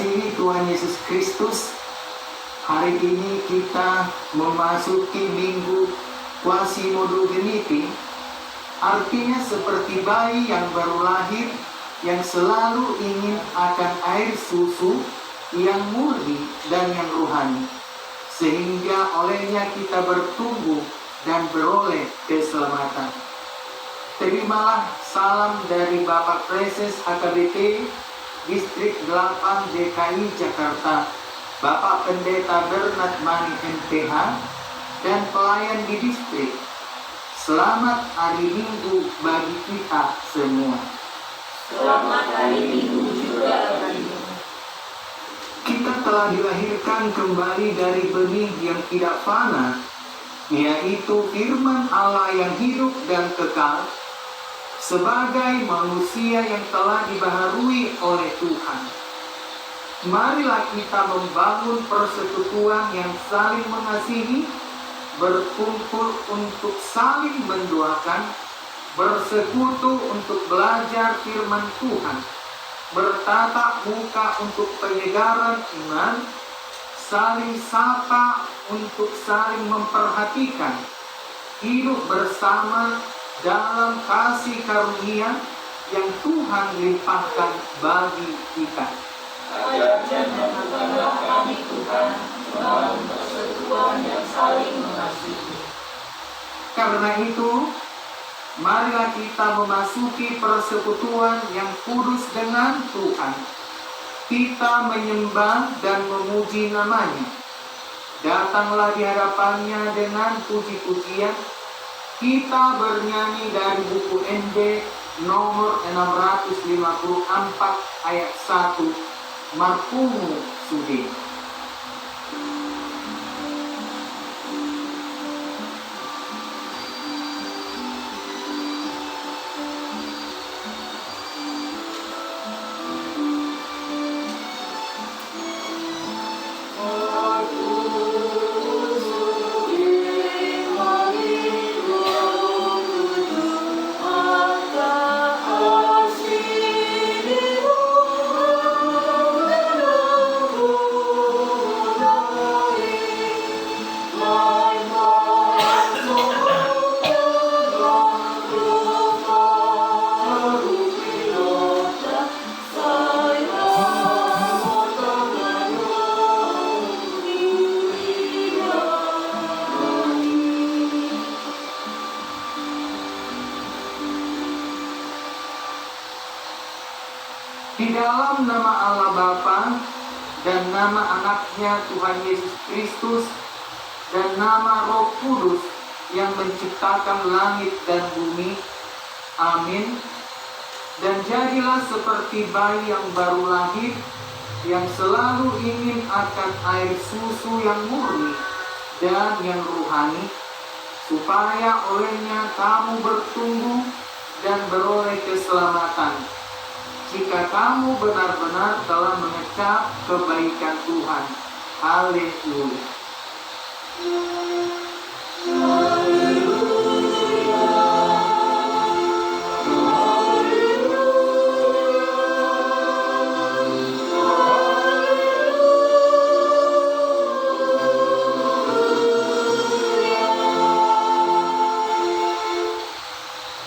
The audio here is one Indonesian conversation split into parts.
dikasihi Tuhan Yesus Kristus, hari ini kita memasuki minggu Quasimodo Geniti, artinya seperti bayi yang baru lahir yang selalu ingin akan air susu yang murni dan yang rohani, sehingga olehnya kita bertumbuh dan beroleh keselamatan. Terimalah salam dari Bapak Preses HKBP Distrik 8 DKI Jakarta, Bapak Pendeta Bernard Mani MPH, dan pelayan di distrik. Selamat hari Minggu bagi kita semua. Selamat hari Minggu juga bagimu. Kita telah dilahirkan kembali dari benih yang tidak fana, yaitu firman Allah yang hidup dan kekal, sebagai manusia yang telah dibaharui oleh Tuhan. Marilah kita membangun persekutuan yang saling mengasihi, berkumpul untuk saling mendoakan, bersekutu untuk belajar firman Tuhan, bertatap muka untuk penyegaran iman, saling sapa untuk saling memperhatikan, hidup bersama dalam kasih karunia yang Tuhan limpahkan bagi kita. Ajar dan mampukanlah kami Tuhan membangun persekutuan yang saling mengasihi. Karena itu, marilah kita memasuki persekutuan yang kudus dengan Tuhan. Kita menyembah dan memuji namanya. Datanglah di hadapannya dengan puji-pujian. Kita bernyanyi dari buku ND nomor 654 ayat 1, Markumu Sudi. Di dalam nama Allah Bapa dan nama anaknya Tuhan Yesus Kristus dan nama Roh Kudus yang menciptakan langit dan bumi. Amin. Dan jadilah seperti bayi yang baru lahir, yang selalu ingin akan air susu yang murni dan yang rohani, supaya olehnya kamu bertumbuh dan beroleh keselamatan, jika kamu benar-benar telah mengecap kebaikan Tuhan. Haleluya.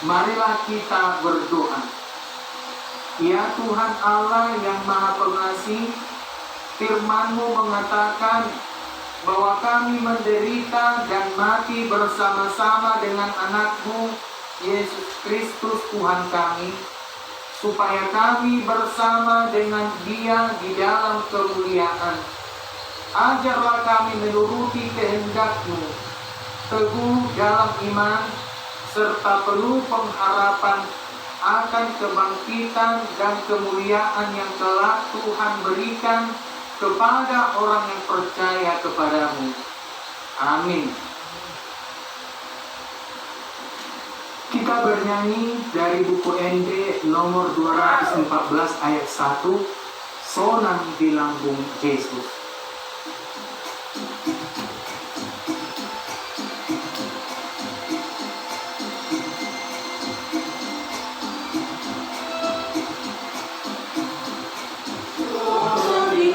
Marilah kita berdoa. Ya Tuhan Allah yang Maha Pengasih, firman-Mu mengatakan bahwa kami menderita dan mati bersama-sama dengan anak-Mu, Yesus Kristus Tuhan kami, supaya kami bersama dengan Dia di dalam kemuliaan. Ajarlah kami menuruti kehendak-Mu, teguh dalam iman, serta penuh pengharapan akan kebangkitan dan kemuliaan yang telah Tuhan berikan kepada orang yang percaya kepadamu. Amin. Kita bernyanyi dari buku ND nomor 214 ayat 1, Sonang di Lambung Yesus. Di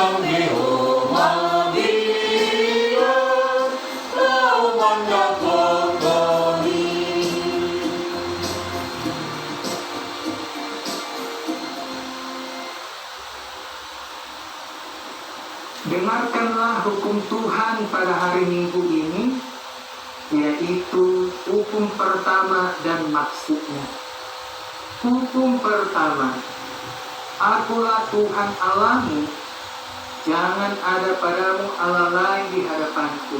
yang Yehova biar kau mendapat kami. Dengarkanlah hukum Tuhan pada hari Minggu ini, yaitu hukum pertama dan maksudnya. Hukum pertama, Akulah Tuhan Allahmu, jangan ada padamu Allah lain di hadapanku.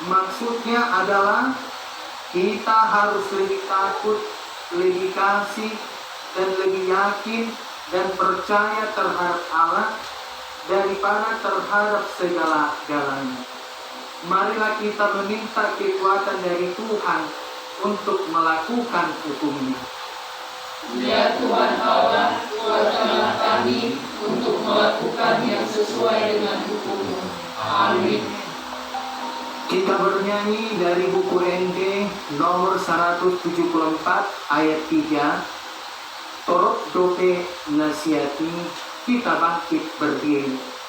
Maksudnya adalah kita harus lebih takut, lebih kasih, dan lebih yakin dan percaya terhadap Allah daripada terhadap segala-galanya. Marilah kita meminta kekuatan dari Tuhan untuk melakukan hukumnya. Ya Tuhan Allah, kuatkanlah kami untuk melakukan yang sesuai dengan hukum-Mu. Amin. Kita bernyanyi dari buku ND nomor 174 ayat 3. Torok dope nasiati, kita bangkit berdiri.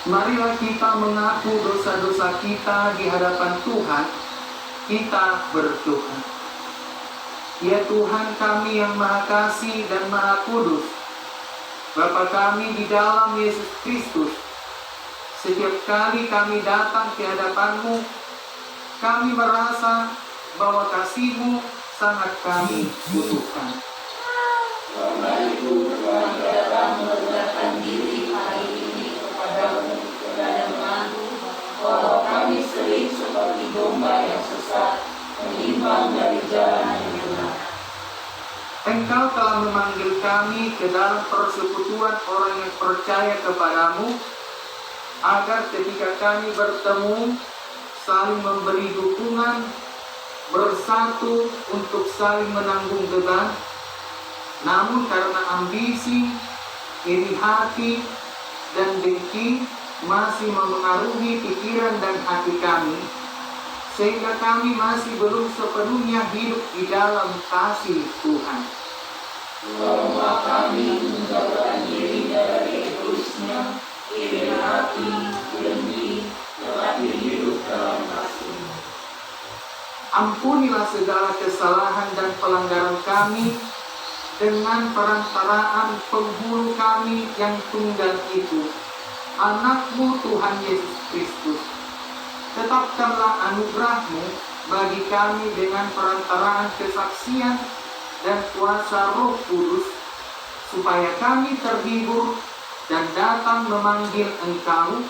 Marilah kita mengaku dosa-dosa kita di hadapan Tuhan. Kita berdoa. Ya Tuhan kami yang Maha Kasih dan Maha Kudus, Bapa kami di dalam Yesus Kristus, setiap kali kami datang ke hadapan-Mu, kami merasa bahwa kasih-Mu sangat kami butuhkan. Karena itu kami datang merendahkan diri hari ini kepadamu dan mengaku bahwa kami sering seperti domba yang sesat, menyimpang dari jalan yang benar. Engkau telah memanggil kami ke dalam persekutuan orang yang percaya kepadamu, agar ketika kami bertemu, saling memberi dukungan, bersatu untuk saling menanggung beban. Namun karena ambisi, iri hati, dan dengki masih memengaruhi pikiran dan hati kami, sehingga kami masih belum sepenuhnya hidup di dalam kasih Tuhan. Tolonglah kami menjauhkan diri dari egoisme, iri hati, dengki, tetapi hidup dalam kasih-Mu. Ampunilah segala kesalahan dan pelanggaran kami dengan perantaraan penghulu kami yang tunggal itu, Anak-Mu Tuhan Yesus Kristus. Tetapkanlah anugerah-Mu bagi kami dengan perantaraan kesaksian dan kuasa Roh Kudus, supaya kami terhibur dan datang memanggil Engkau,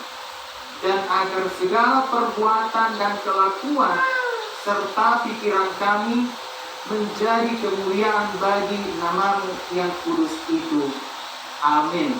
dan agar segala perbuatan dan kelakuan serta pikiran kami menjadi kemuliaan bagi nama-Mu yang kudus itu. Amin.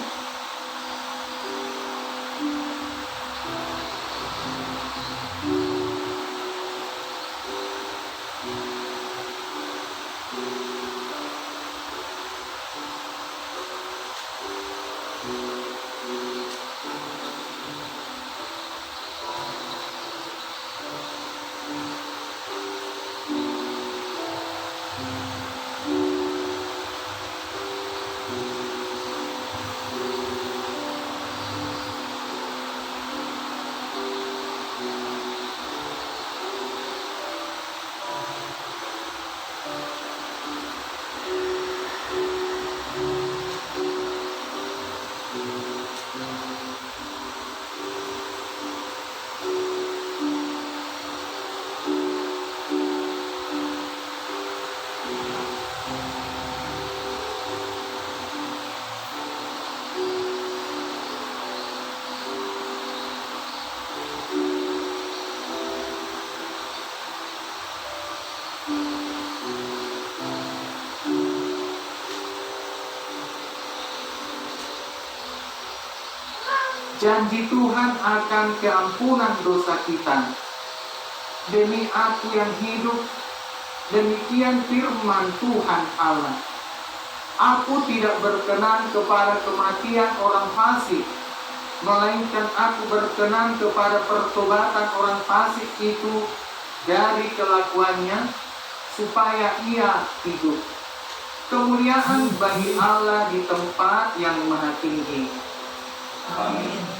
janji Tuhan akan keampunan dosa kita. Demi aku yang hidup, demikian firman Tuhan Allah. Aku tidak berkenan kepada kematian orang fasik, melainkan aku berkenan kepada pertobatan orang fasik itu dari kelakuannya, supaya ia hidup. Kemuliaan bagi Allah di tempat yang maha tinggi. Amin.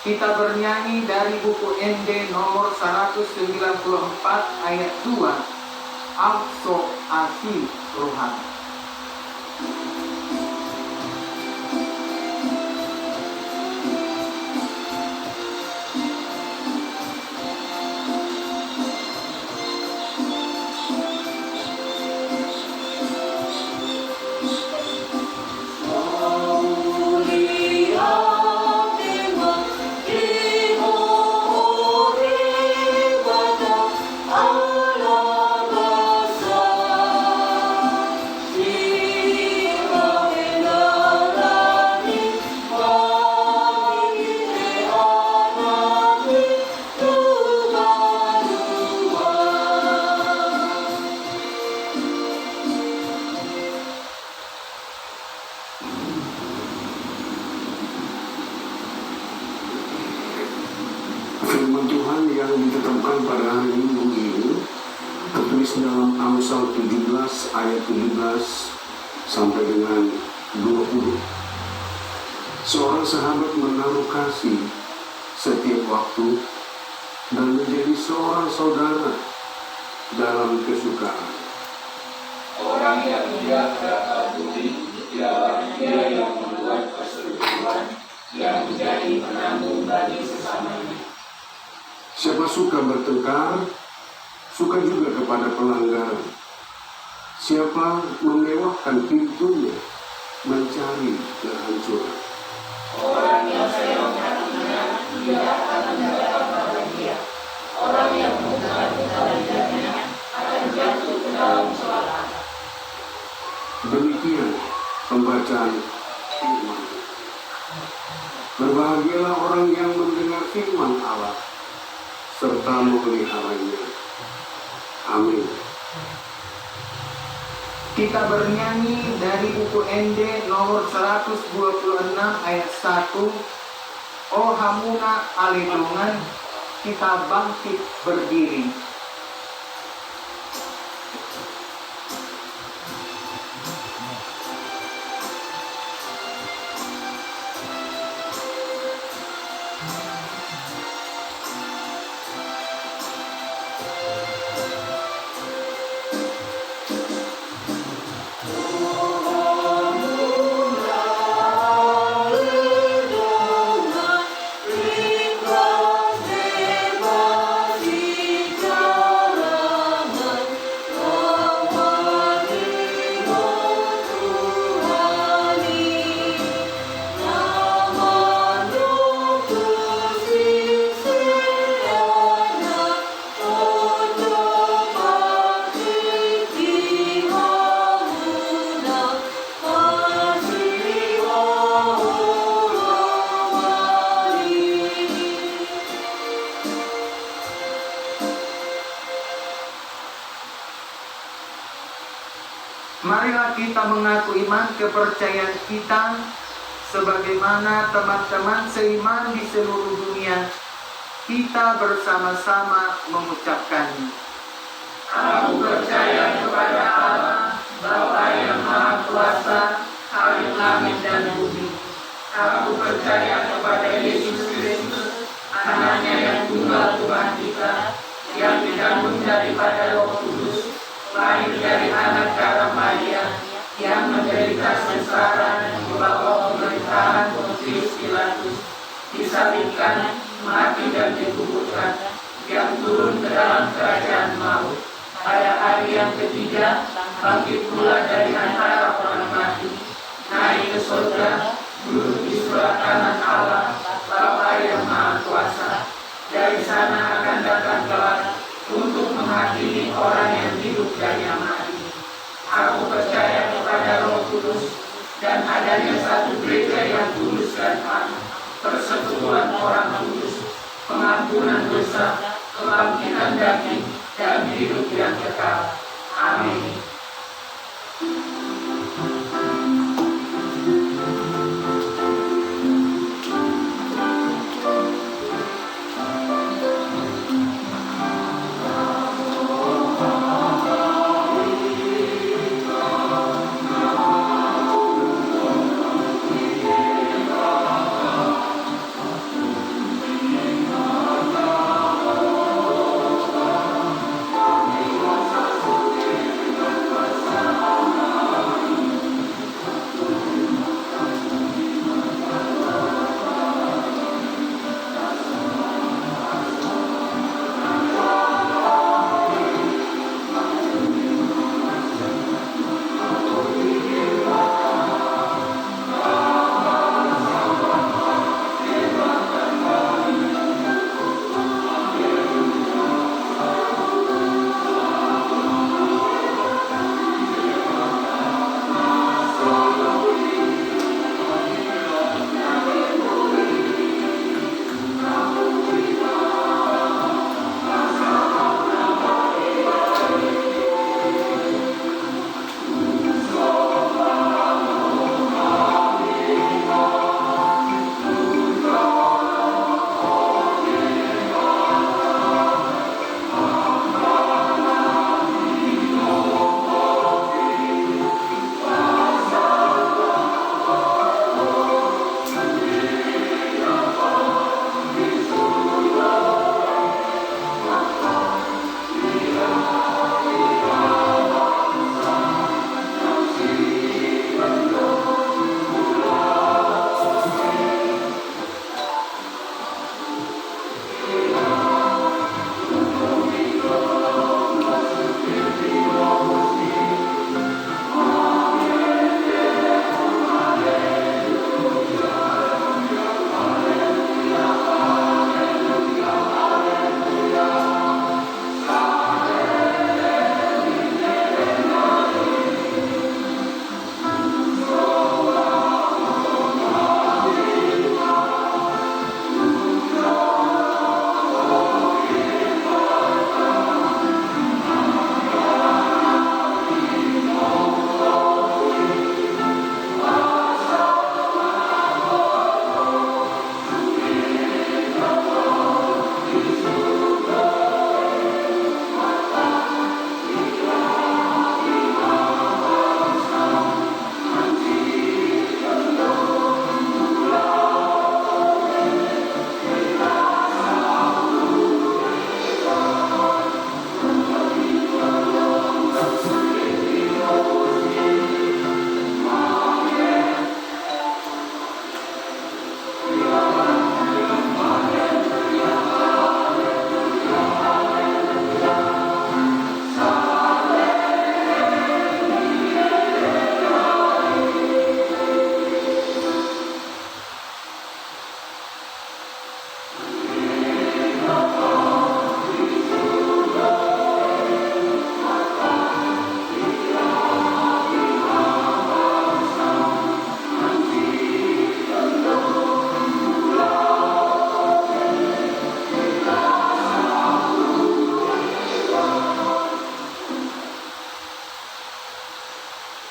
Kita bernyanyi dari buku ND nomor 194 ayat 2, Also Asi Rohani. Firman Tuhan yang ditetapkan pada hari Minggu ini tertulis dalam Amsal 17 ayat 17 sampai dengan 20. Seorang sahabat menaruh kasih setiap waktu dan menjadi seorang saudara dalam kesukaan. Orang yang menjaga peduli ialah dia yang membuat persetujuan yang menjadi penanggung bagi sesamanya. Siapa suka bertengkar, suka juga kepada pelanggar. Siapa memewahkan pintunya, mencari kehancuran. Orang yang sayang hatinya tidak akan mendapat bahagia. Orang yang membuka lidahnya akan jatuh ke dalam celaka. Demikian pembacaan firman. Berbahagialah orang yang mendengar firman Allah serta memeliharanya. Amin. Kita bernyanyi dari buku ND nomor 126 ayat 1. Oh hamuna alilungan, kita bangkit berdiri. Marilah kita mengaku iman kepercayaan kita sebagaimana teman-teman seiman di seluruh dunia. Kita bersama-sama mengucapkannya. Aku percaya kepada Allah, Bapa yang Maha Kuasa, Khalik langit dan bumi. Aku percaya kepada Yesus Kristus, Anaknya yang tunggal Tuhan kita, yang dikandung daripada Roh Kudus, lahir dari anak darah Maria, yang menderita sengsara di bawah pemerintahan Pontius Pilatus, disalibkan, mati dan dikuburkan, yang turun ke dalam kerajaan maut. Pada hari yang ketiga, bangkit pula dari antara orang mati, naik ke surga, duduk di sebelah kanan Allah, Bapa yang Maha Kuasa. Dari sana akan datang kelak untuk menghakimi orang yang hidup dan yang mati. Aku percaya kepada Roh Kudus dan adanya satu gereja yang kudus dan taat, persekutuan orang kudus, pengampunan dosa, kebangkitan daging, dan hidup yang kekal. Amin.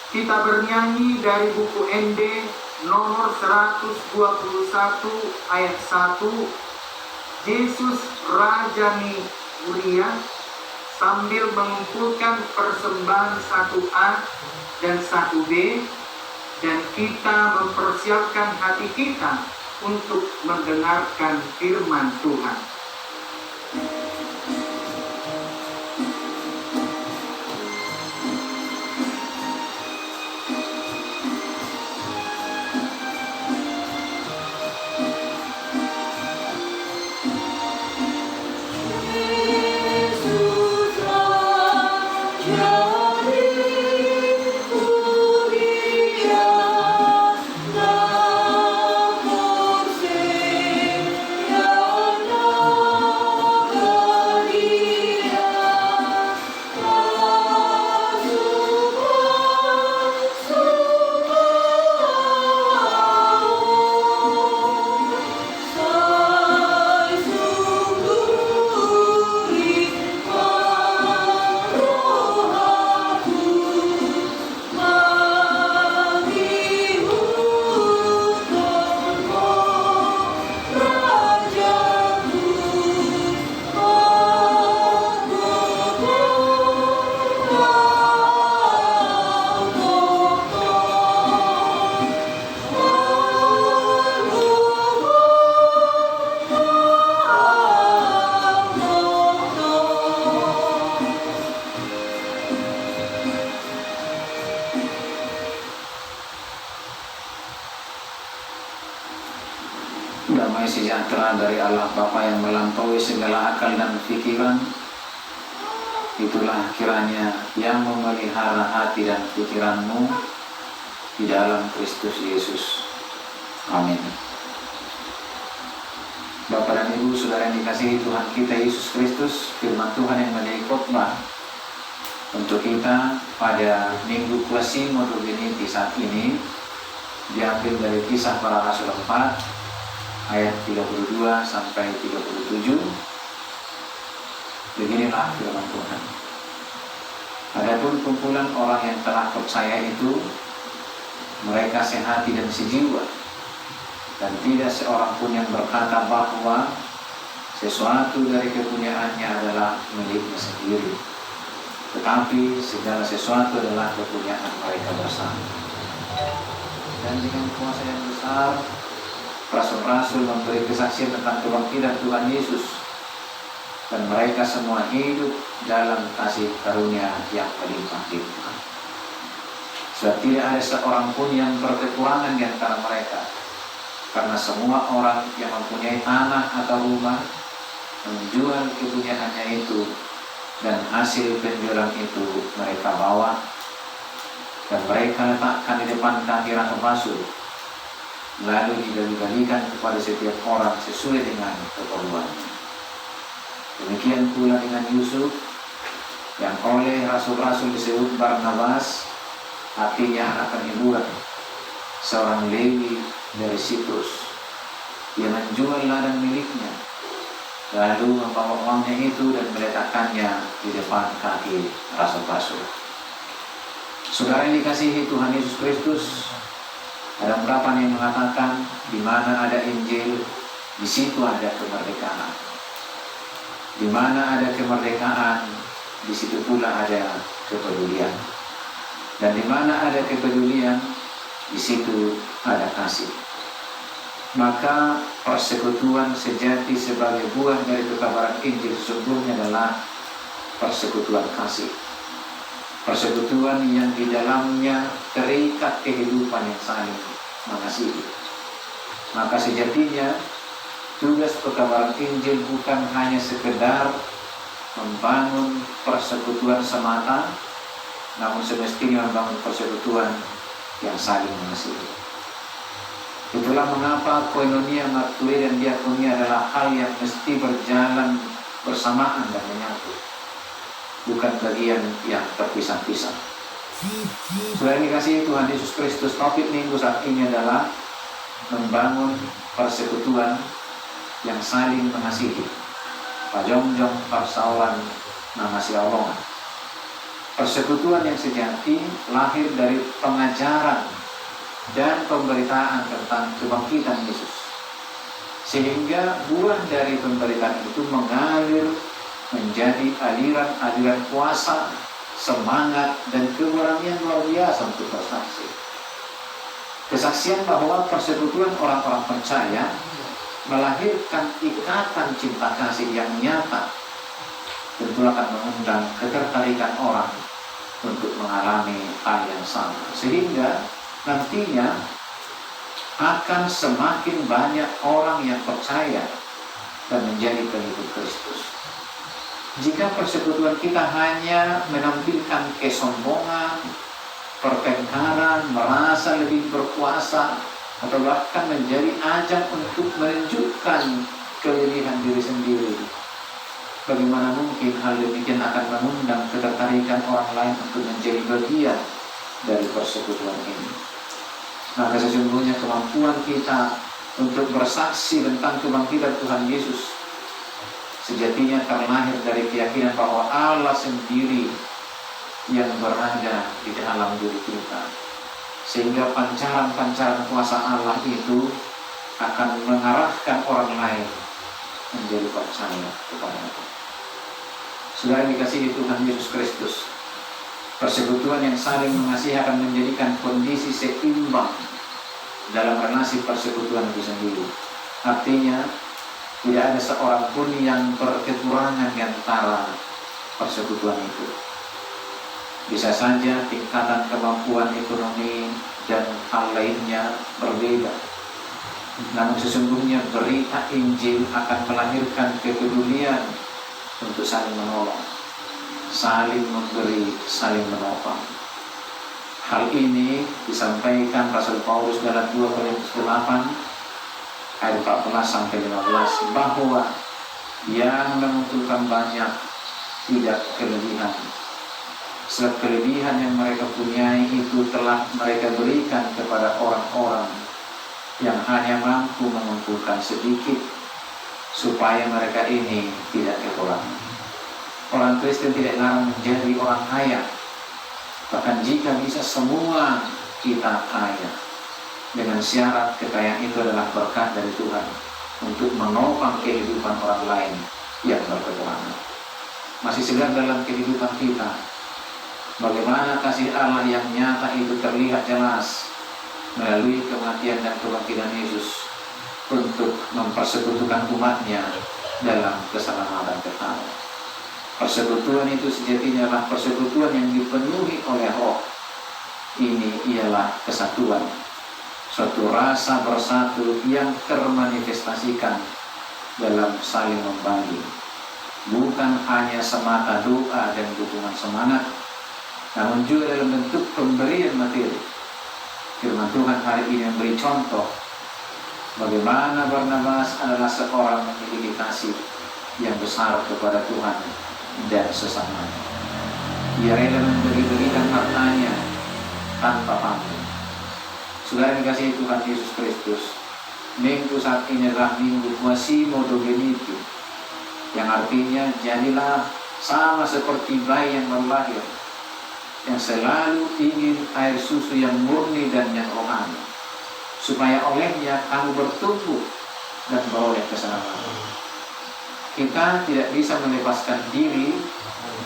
Kita bernyanyi dari buku ND nomor 121 ayat 1, Yesus Rajani Mulia, sambil mengumpulkan persembahan 1A dan 1B, dan kita mempersiapkan hati kita untuk mendengarkan firman Tuhan. Damai sejahtera dari Allah Bapa yang melampaui segala akal dan pikiran, itulah kiranya yang memelihara hati dan pikiranmu di dalam Kristus Yesus. Amin. Bapak dan Ibu, saudara yang dikasihi Tuhan kita Yesus Kristus, firman Tuhan yang menjadi khotbah untuk kita pada Minggu Quasimo Dominici saat ini diambil dari Kisah Para Rasul 4 ayat 32 sampai 37. Beginilah firman Tuhan. Adapun kumpulan orang yang telah percaya itu, mereka sehati dan sejiwa, dan tidak seorang pun yang berkata bahwa sesuatu dari kepunyaannya adalah miliknya sendiri, tetapi segala sesuatu adalah kepunyaan mereka bersama. Dan dengan kuasa yang besar, rasul-rasul memberi kesaksian tentang kebangkitan Tuhan Yesus, dan mereka semua hidup dalam kasih karunia yang berlimpah-limpah. Sebab tidak ada seorang pun yang berkekurangan di antara mereka, karena semua orang yang mempunyai tanah atau rumah menjual kepunyaannya itu, dan hasil penjualan itu mereka bawa dan mereka letakkan di depan kaki ratu rasul, lalu dibagi-bagikan kepada setiap orang sesuai dengan keperluannya. Demikian pula dengan Yusuf, yang oleh rasul-rasul disebut Barnabas, artinya anak peniburan, seorang Lewi dari Siprus. Dia menjual ladang miliknya, lalu membawa uangnya itu dan meletakkannya di depan kaki rasul-rasul. Saudara yang dikasihi Tuhan Yesus Kristus, ada ungkapan yang mengatakan, di mana ada Injil, di situ ada kemerdekaan. Di mana ada kemerdekaan, di situ pula ada kepedulian. Dan di mana ada kepedulian, di situ ada kasih. Maka persekutuan sejati sebagai buah dari kekabaran Injil sesungguhnya adalah persekutuan kasih. Persekutuan yang di dalamnya terikat kehidupan yang saling mengasihi. Maka sejatinya tugas pekabaran Injil bukan hanya sekedar membangun persekutuan semata, namun semestinya membangun persekutuan yang saling mengasihi. Itulah mengapa koinonia, marturi, dan diakonia adalah hal yang mesti berjalan bersamaan dan menyatu, bukan bagian yang terpisah-pisah. Selain dikasihi Tuhan Yesus Kristus, topik minggu saat ini adalah membangun persekutuan yang saling mengasihi. Pajongjong persoalan mengasihi Allah. Persekutuan yang sejati lahir dari pengajaran dan pemberitaan tentang kebangkitan Yesus. Sehingga buah dari pemberitaan itu mengalir menjadi aliran-aliran kuasa, semangat, dan keberanian luar biasa untuk bersaksi. Kesaksian bahwa persekutuan orang-orang percaya melahirkan ikatan cinta kasih yang nyata, tentu akan mengundang ketertarikan orang untuk mengalami hal yang sama, sehingga nantinya akan semakin banyak orang yang percaya dan menjadi pengikut Kristus. Jika persekutuan kita hanya menampilkan kesombongan, pertengkaran, merasa lebih berkuasa, atau bahkan menjadi ajang untuk menunjukkan kelebihan diri sendiri, bagaimana mungkin hal demikian akan mengundang ketertarikan orang lain untuk menjadi bagian dari persekutuan ini? Maka sesungguhnya kemampuan kita untuk bersaksi tentang kebangkitan Tuhan Yesus sejatinya terlahir dari keyakinan bahwa Allah sendiri yang berada di dalam diri kita, sehingga pancaran-pancaran kuasa Allah itu akan mengarahkan orang lain menjadi percaya kepada Allah. Saudara dikasihi Tuhan Yesus Kristus, persekutuan yang saling mengasihi akan menjadikan kondisi seimbang dalam relasi persekutuan itu sendiri. Artinya, tidak ada seorang pun yang berkekurangan di antara persekutuan itu. Bisa saja tingkatan kemampuan ekonomi dan hal lainnya berbeda. Namun sesungguhnya berita Injil akan melahirkan kepedulian untuk saling menolong, saling memberi, saling menopang. Hal ini disampaikan Rasul Paulus dalam 2 Korintus 8 ayat 14 sampai 15, bahwa yang mengumpulkan banyak tidak kelebihan, sebab kelebihan yang mereka punyai itu telah mereka berikan kepada orang-orang yang hanya mampu mengumpulkan sedikit, supaya mereka ini tidak kekurangan. Orang Kristen tidak larang menjadi orang kaya, bahkan jika bisa semua kita kaya, dengan syarat kekayaan itu adalah berkat dari Tuhan untuk menopang kehidupan orang lain yang berkekurangan. Masih segar dalam kehidupan kita, bagaimana kasih Allah yang nyata itu terlihat jelas melalui kematian dan kebangkitan Yesus untuk mempersekutukan umatnya dalam keselamatan kekal. Persekutuan itu sejatinya adalah persekutuan yang dipenuhi oleh Roh. Ini ialah kesatuan, suatu rasa bersatu yang termanifestasikan dalam saling membagi, bukan hanya semata doa dan dukungan semangat, namun juga dalam bentuk pemberian materi. Firman Tuhan hari ini memberi contoh bagaimana Barnabas adalah seorang memiliki kasih yang besar kepada Tuhan dan sesamanya. Ia rela memberi-berikan hartanya tanpa pamrih. Saudara dikasihi Tuhan Yesus Kristus, minggu saat ini adalah minggu Quasimodo Veniti, yang artinya jadilah sama seperti bayi yang baru lahir, yang selalu ingin air susu yang murni dan yang rohani, supaya olehnya kamu bertumbuh dan beroleh keselamatan. Kita tidak bisa melepaskan diri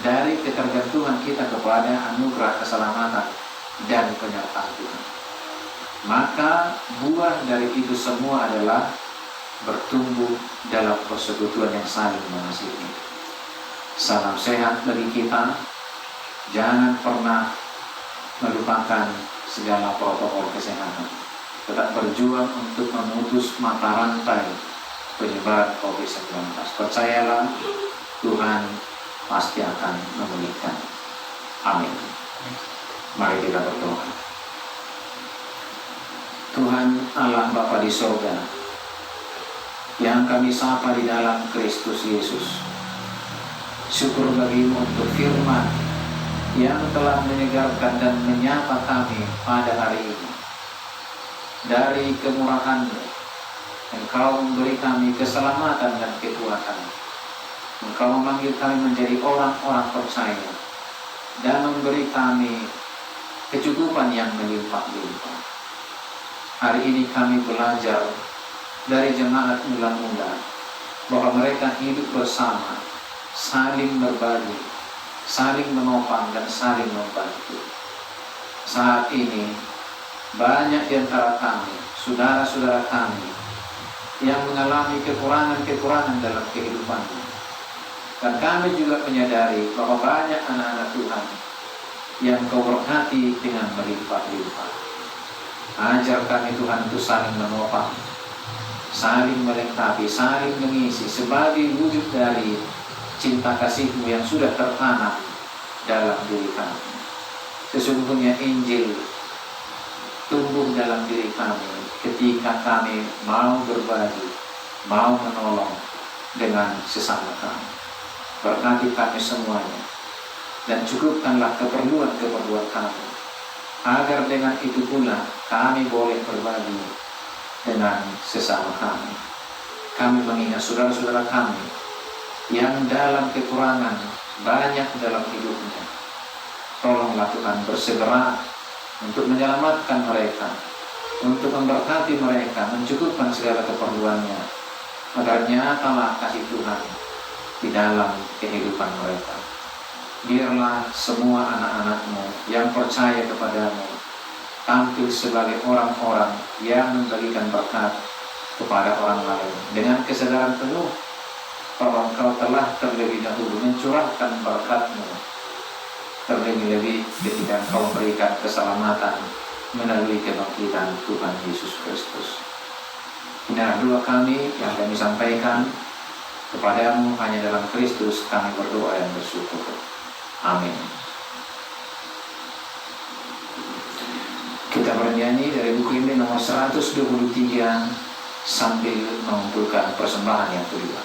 dari ketergantungan kita kepada anugerah keselamatan dan penyertaan Tuhan. Maka buah dari itu semua adalah bertumbuh dalam persekutuan yang saling mengasihi. Salam sehat bagi kita. Jangan pernah melupakan segala protokol kesehatan. Tetap berjuang untuk memutus mata rantai penyebaran COVID-19. Percayalah, Tuhan pasti akan memulihkan. Amin. Mari kita berdoa. Tuhan Allah Bapa di sorga, yang kami sapa di dalam Kristus Yesus, syukur bagimu untuk firman yang telah menyegarkan dan menyapa kami pada hari ini. Dari kemurahan-Mu, Engkau memberi kami keselamatan dan kekuatan. Engkau memanggil kami menjadi orang-orang percaya dan memberi kami kecukupan yang melimpah-limpah. Hari ini kami belajar dari jemaat mula-mula bahwa mereka hidup bersama, saling berbagi, saling menopang dan saling membantu. Saat ini banyak di antara kami, saudara-saudara kami, yang mengalami kekurangan-kekurangan dalam kehidupannya. Dan kami juga menyadari bahwa banyak anak-anak Tuhan yang Kau berkati dengan melimpah-limpah. Ajar kami Tuhan untuk saling menopang, saling melengkapi, saling mengisi sebagai wujud dari cinta kasih-Mu yang sudah tertanam dalam diri kami. Sesungguhnya Injil tumbuh dalam diri kami ketika kami mau berbagi, mau menolong dengan sesama kami. Berkati kami semuanya dan cukupkanlah keperluan-keperluan kami, agar dengan itu pula kami boleh berbagi dengan sesama kami. Kami mengingat saudara-saudara kami yang dalam kekurangan banyak dalam hidupnya. Tolonglah Tuhan bersegera untuk menyelamatkan mereka, untuk memberkati mereka, mencukupkan segala keperluannya, agar nyatalah kasih Tuhan di dalam kehidupan mereka. Biarlah semua anak-anak-Mu yang percaya kepadamu tampil sebagai orang-orang yang membagikan berkat kepada orang lain dengan kesadaran penuh bahwa Engkau telah terlebih dahulu mencurahkan berkat-Mu, terlebih-lebih ketika Engkau memberikan keselamatan melalui kebangkitan Tuhan Yesus Kristus. Inilah doa kami yang kami sampaikan kepadamu hanya dalam Kristus kami berdoa dan bersyukur. Amin. Kita bernyanyi dari buku ini nomor 123 sambil mengumpulkan persembahan yang kedua.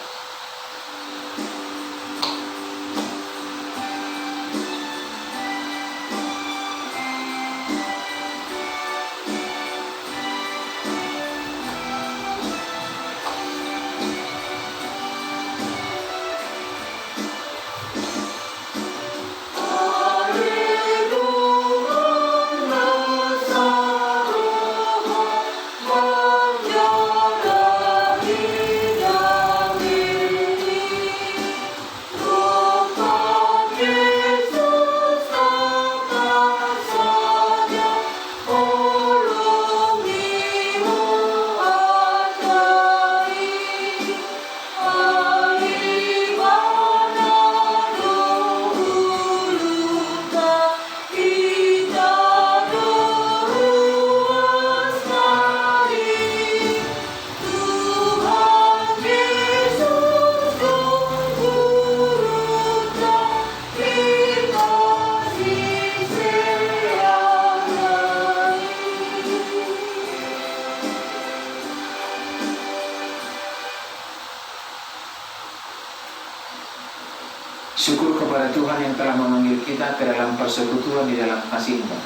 Syukur kepada Tuhan yang telah memanggil kita ke dalam persekutuan di dalam kasih-Nya.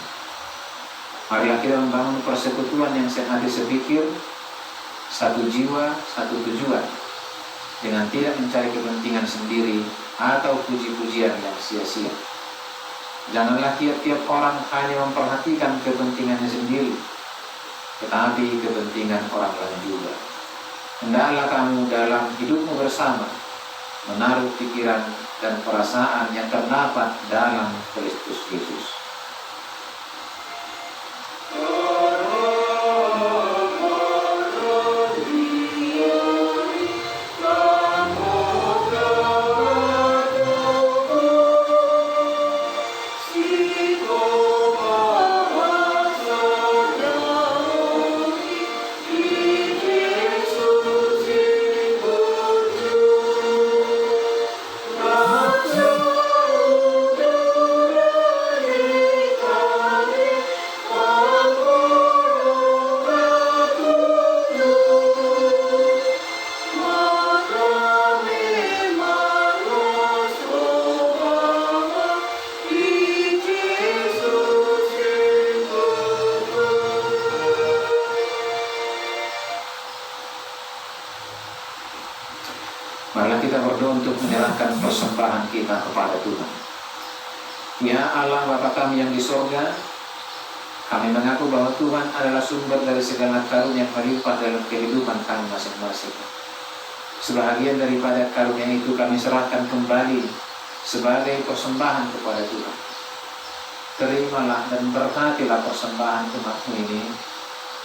Marilah kita membangun persekutuan yang sehati sepikir, satu jiwa, satu tujuan, dengan tidak mencari kepentingan sendiri atau puji-pujian yang sia-sia. Janganlah tiap-tiap orang hanya memperhatikan kepentingannya sendiri, tetapi kepentingan orang lain juga. Hendaklah kamu dalam hidupmu bersama menaruh pikiran dan perasaan yang terdapat dalam Kristus Yesus. Marilah kita berdoa untuk menyerahkan persembahan kita kepada Tuhan. Ya Allah Bapa kami yang di sorga, kami mengaku bahwa Tuhan adalah sumber dari segala karunia yang melimpah dalam kehidupan kami masing-masing. Sebahagian daripada karunia itu kami serahkan kembali sebagai persembahan kepada Tuhan. Terimalah dan berkatilah persembahan umat-Mu ini,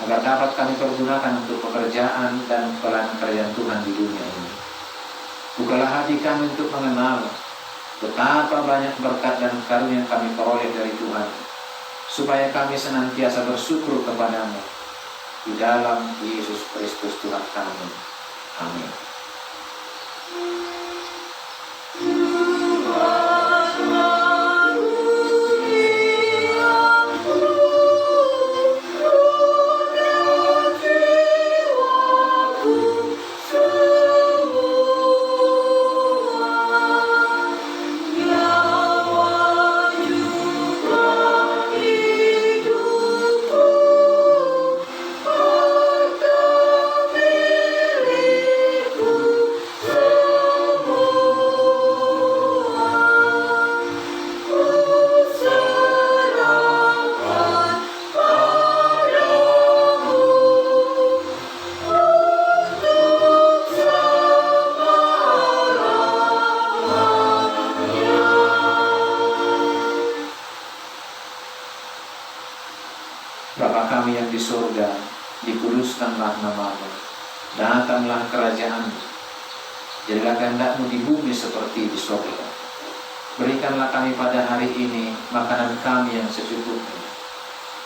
agar dapat kami pergunakan untuk pekerjaan dan pelayanan kerajaan Tuhan di dunia ini. Bukalah hati kami untuk mengenal betapa banyak berkat dan karunia yang kami peroleh dari Tuhan, supaya kami senantiasa bersyukur kepada-Mu di dalam Yesus Kristus Tuhan kami. Amin. Bapa kami yang di surga, dikuduskanlah nama-Mu, datanglah kerajaan-Mu, jadilah kehendak-Mu di bumi seperti di surga. Berikanlah kami pada hari ini makanan kami yang secukupnya,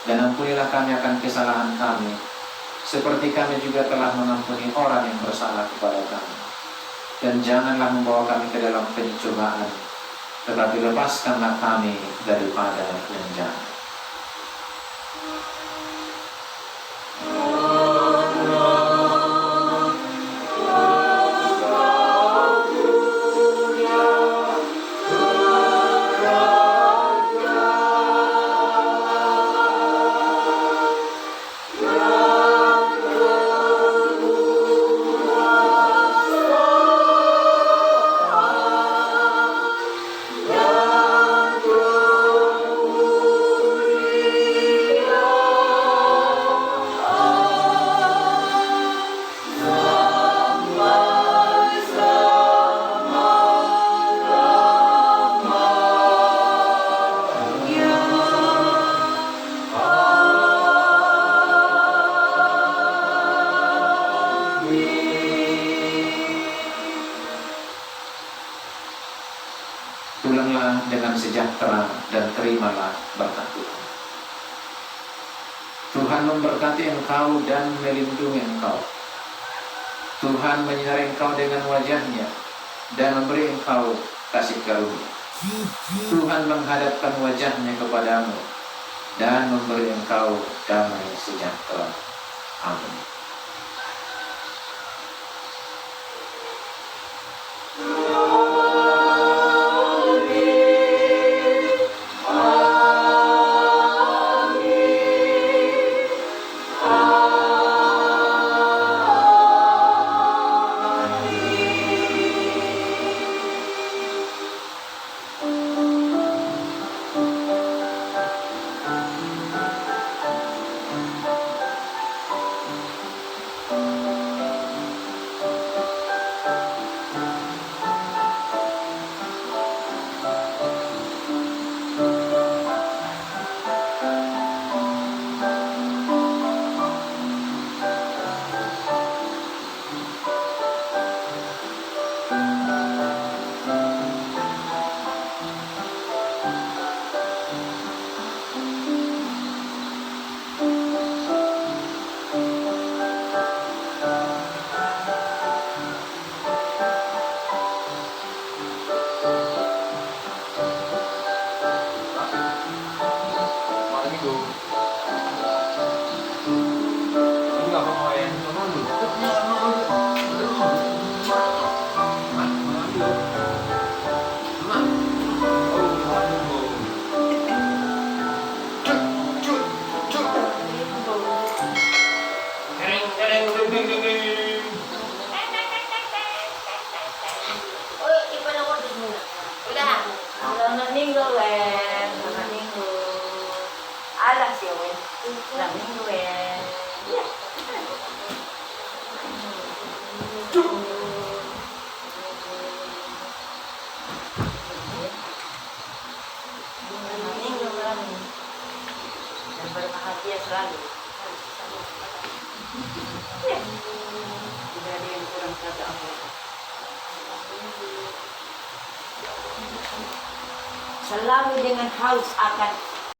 dan ampunilah kami akan kesalahan kami, seperti kami juga telah mengampuni orang yang bersalah kepada kami. Dan janganlah membawa kami ke dalam pencobaan, tetapi lepaskanlah kami daripada yang jahat. Pulanglah dengan sejahtera dan terimalah berkat Tuhan. Tuhan memberkati engkau dan melindungi engkau. Tuhan menyinari engkau dengan wajah-Nya dan memberi engkau kasih karunia. Tuhan menghadapkan wajah-Nya kepadamu dan memberi engkau damai sejahtera. Amin. Udah meninggal, Minggu ya. Minggu berani. Dan berbahagia selalu. Tidak ada yang kurang kata Allah. Selalu dengan haus akan